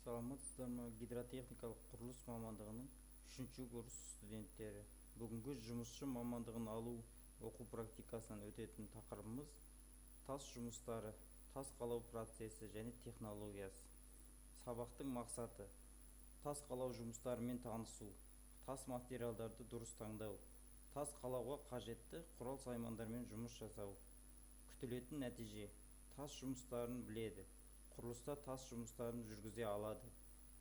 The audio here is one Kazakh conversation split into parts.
Саламатсыздар ма? Гидротехникалық құрылыс мамандығының 3-ші курс студенттері. Бүгінгі жұмысшы мамандығын алу оқу практикасынан өтетін тақырыбымыз тас жұмыстары, тас қалау процесі және технологиясы. Сабақтың мақсаты: тас қалау жұмыстарымен танысу, тас материалдарды дұрыс таңдау, тас қалауға қажетті құрал-саймандармен жұмыс жасау. Күтілетін нәтиже: тас жұмыстарын біледі, құрылыста тас жұмыстарын жүргізе алады,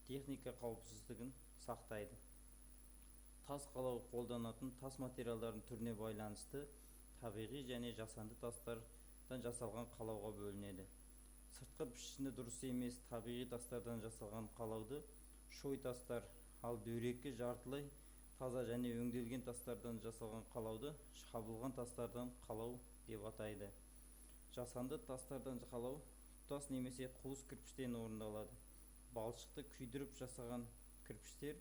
техника қауіпсіздігін сақтайды. Тас қалау қолданатын тас материалдардың түріне байланысты табиғи және жасанды тастардан жасалған қалауға бөлінеді. Сыртқы пішіні дұрыс емес табиғи тастардан жасалған қалауды шой тастар, ал дөрекі, жартылай таза және өңделген тастардан жасалған қалауды шабылған тастардан қалау деп атайды. Жасанды тастардан қалау тұтас немесе қуыс кірпіштен орындалады. Балшықты күйдіріп жасаған кірпіштер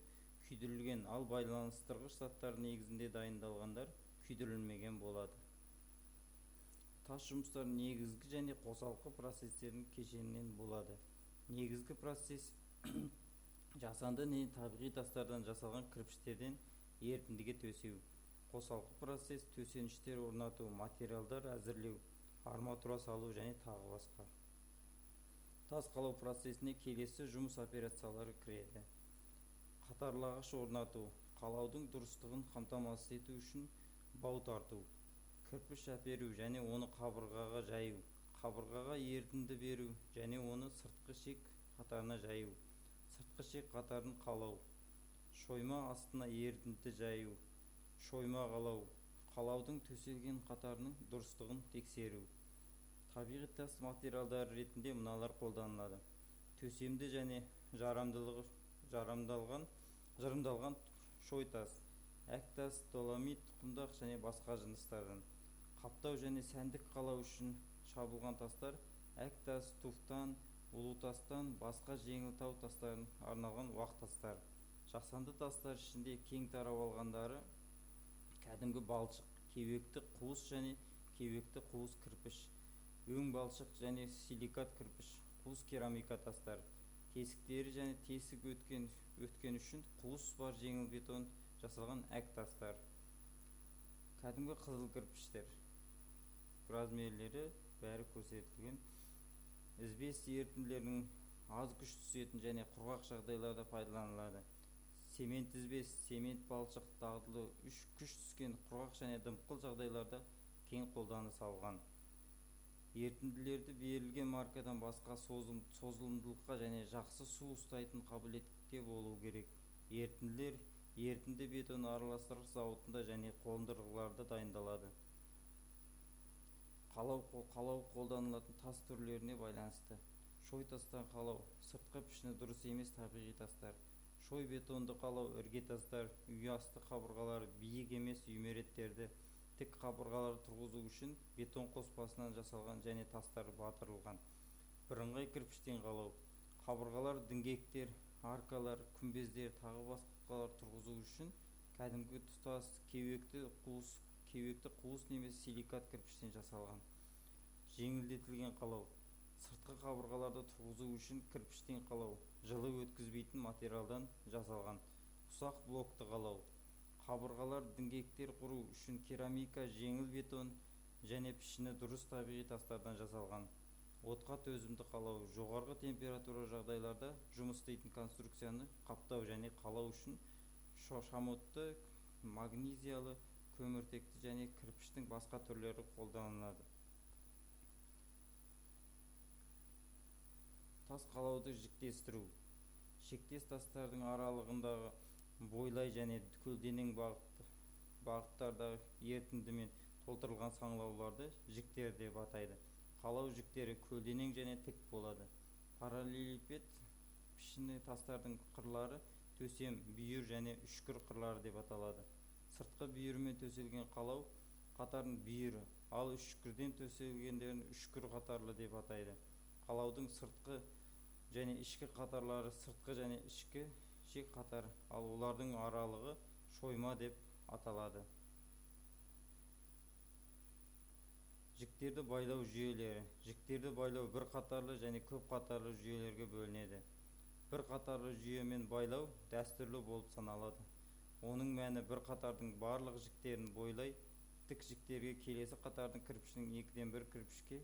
күйдірілген, ал байланыстырғыш заттар негізінде дайындалғандар күйдірілмеген болады. Тас жұмыстары негізгі және қосалқы процестердің кешенінен болады. Негізгі процесс жасанды не табиғи тастардан жасалған кірпіштерден ерітіндіге төсеу. Қосалқы процесс төсеніштер орнату, материалдар әзірлеу, арматура салу және тағы басқа. Тас қалау процесіне келесі жұмыс операциялары кіреді. Қатарлағыш орнату, қалаудың дұрыстығын қамтамасыз ету үшін бау тарту, кірпіш әперу және оны қабырғаға жаю, қабырғаға ерітінді беру және оны сыртқы шек қатарына жаю, сыртқы шек қатарын қалау, шойма астына ерітінді жаю, шойма қалау, қалаудың төселген қатарының дұрыстығын тексеру. Табиғи тас материалдары ретінде мыналар қолданылады: төсемді және жырымдалған шой тас, әктас, доломит, құмдақ және басқа жыныстардан. Қаптау және сәндік қалау үшін шабылған тастар әктас, туфтан, улутастан, басқа жеңіл тау тастарын арналған уақ тастар. Жасанды тастар ішінде кең тарап алғандары кәдімгі балшық, кеуекті қуыс және кеуекті қуыс кірпіш, өң балшық және силикат кірпіш, қуыс керамика тастар, тесіктері және тесік өткен үшін қуыс бар жеңіл бетон жасалған әк тастар. Кәдімгі қызыл кірпіштер. Размерлері бәрі көрсетілген. Ізбес ерітінділерінің аз күш түсетін және құрғақ жағдайларда пайдаланылады. Цемент ізбес, цемент балшық дағдылы күш түскен құрғақ және дымқыл жағдайларда кең қолданыс алған. Ерітінділерді берілген маркадан басқа созылымдылыққа және жақсы су ұстайтын қабілетте болу керек. Ерітінділер ерітінді бетон араластырғыш зауытында және қондырғыларда дайындалады. Қалау қолданылатын тас түрлеріне байланысты. Шой тастан қалау, сыртқы пішіні дұрыс емес табиғи тастар. Шой бетонды қалау, іргетастар, үй асты қабырғалары, биік емес үймереттерді, тік қабырғаларды тұрғызу үшін бетон қоспасынан жасалған және тастар батырылған. Бірыңғай кірпіштен қалау, қабырғалар, діңгектер, аркалар, күмбездер, тағы басқалар тұрғызу үшін кәдімгі тұтас кеуекті қуыс немесе силикат кірпіштен жасалған. Жеңілдетілген қалау, сыртқы қабырғаларды тұрғызу үшін кірпіштен қалау, жылы өткізбейтін материалдан жасалған. Ұсақ блокты қалау, қабырғалар, діңгектер құру үшін керамика, жеңіл бетон және пішіні дұрыс табиғи тастардан жасалған. Отқа төзімді қалау, жоғарғы температура жағдайларда жұмыс істейтін конструкцияны қаптау және қалау үшін шамотты, магнезиялы, көміртекті және кірпіштің басқа түрлері қолданылады. Тас қалауды жіктестіру. Шектес тастардың аралығындағы бойлай және көлденең бағыттардағы ерітіндімен толтырылған саңылауларды жіктер деп атайды. Қалау жіктері көлденең және тік болады. Параллелепипед пішіні тастардың қырлары төсем, бүйір және үшкір қырлары деп аталады. Сыртқы бүйірмен төселген қалау қатардың бүйірі, ал үшкірден төселгендерін үшкір қатарлы деп атайды. Қалаудың сыртқы және ішкі қатарлары сыртқы және ішкі шек қатар, ал олардың аралығы шойма деп аталады. Жіктерді байлау жүйелері. Жіктерді байлау бір қатарлы және көп қатарлы жүйелерге бөлінеді. бір қатарлы жүйемен байлау дәстүрлі болып саналады. Оның мәні бір қатардың барлық жіктерін бойлай тік жіктерге келесі қатардың кірпішінің 2/1 кірпішке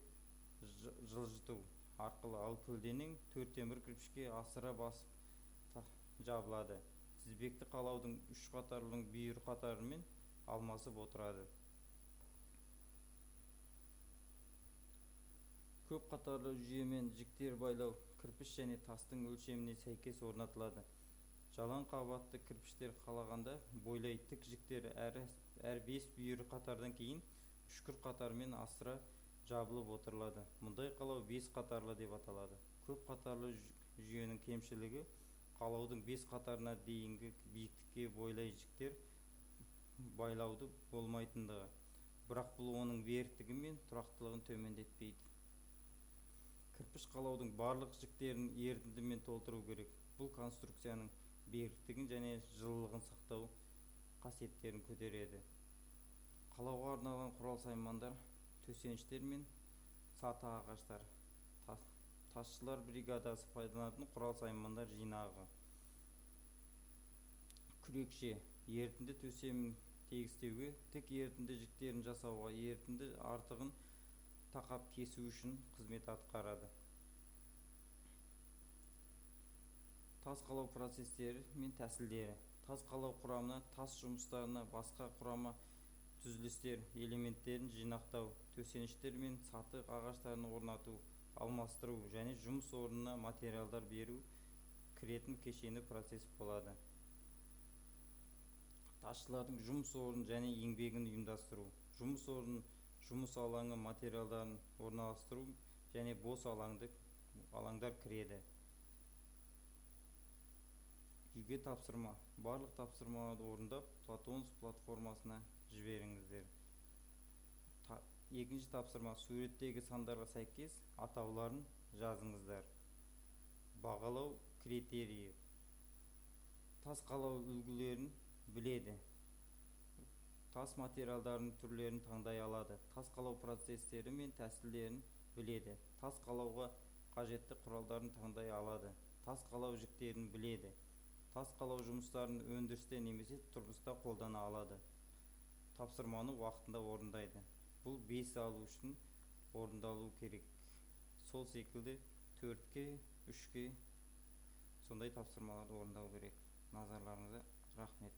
жылжыту арқылы, ал көлденең 4/1 кірпішке асыра басып жабылады. Тізбекті қалаудың 3 қатарлының бүйір қатарымен алмасып отырады. Көп қатарлы жүйемен жіктер байлау кірпіш және тастың өлшеміне сәйкес орнатылады. Жалаң қабатты кірпіштер қалағанда бойлай тік жіктер әр 5 бүйір қатардан кейін үшкір қатармен асыра жабылып отырылады. Мұндай қалау 5 қатарлы деп аталады. Көп қатарлы жүйенің кемшілігі қалаудың 5 қатарына дейінгі биіктікке бойлай жіктер байлауды болмайтындығы. Бірақ бұл оның беріктігі мен тұрақтылығын төмендетпейді. Кірпіш қалаудың барлық жіктерін ерітіндімен толтыру керек. Бұл конструкцияның беріктігін және жылылығын сақтау қасиеттерін көтереді. Қалауға арналған құрал-саймандар, төсеніштер мен саты ағаштар. Тасшылар бригадасы пайдаланатын құрал-саймандар жинағы. Күрекше ерітінді төсемін тегістеуге, тік ерітінді жіктерін жасауға, ерітінді артығын тақап кесу үшін қызмет атқарады. Тас қалау процестері мен тәсілдері. Тас қалау құрамына тас жұмыстарына басқа құрама түзілістер элементтерін жинақтау, төсеніштер мен саты ағаштарын орнату, алмастыру және жұмыс орнына материалдар беру кіретін кешені процесс болады. Тасшылардың жұмыс орнын және еңбегін ұйымдастыру, жұмыс орнын, жұмыс алаңы материалдарын орналастыру және бос алаңдар кіреді. Үйге тапсырма. Барлық тапсырмаларды орындап, Платонс платформасына жіберіңіздер. Екінші тапсырма: суреттегі сандарға сәйкес атауларын жазыңыздар. Бағалау критерийі. Тас қалау үлгілерін біледі. Тас материалдарының түрлерін таңдай алады. Тас қалау процестері мен тәсілдерін біледі. Тас қалауға қажетті құралдарын таңдай алады. Тас қалау жіктерін біледі. Тас қалау жұмыстарын өндірісте немесе тұрмыста қолдана алады. Тапсырманы уақытында орындайды. Бұл 5 алу үшін орындалу керек. Сол секілді 4-ке, 3-ке сондай тапсырмаларды орындау керек. Назарларыңызға рахмет.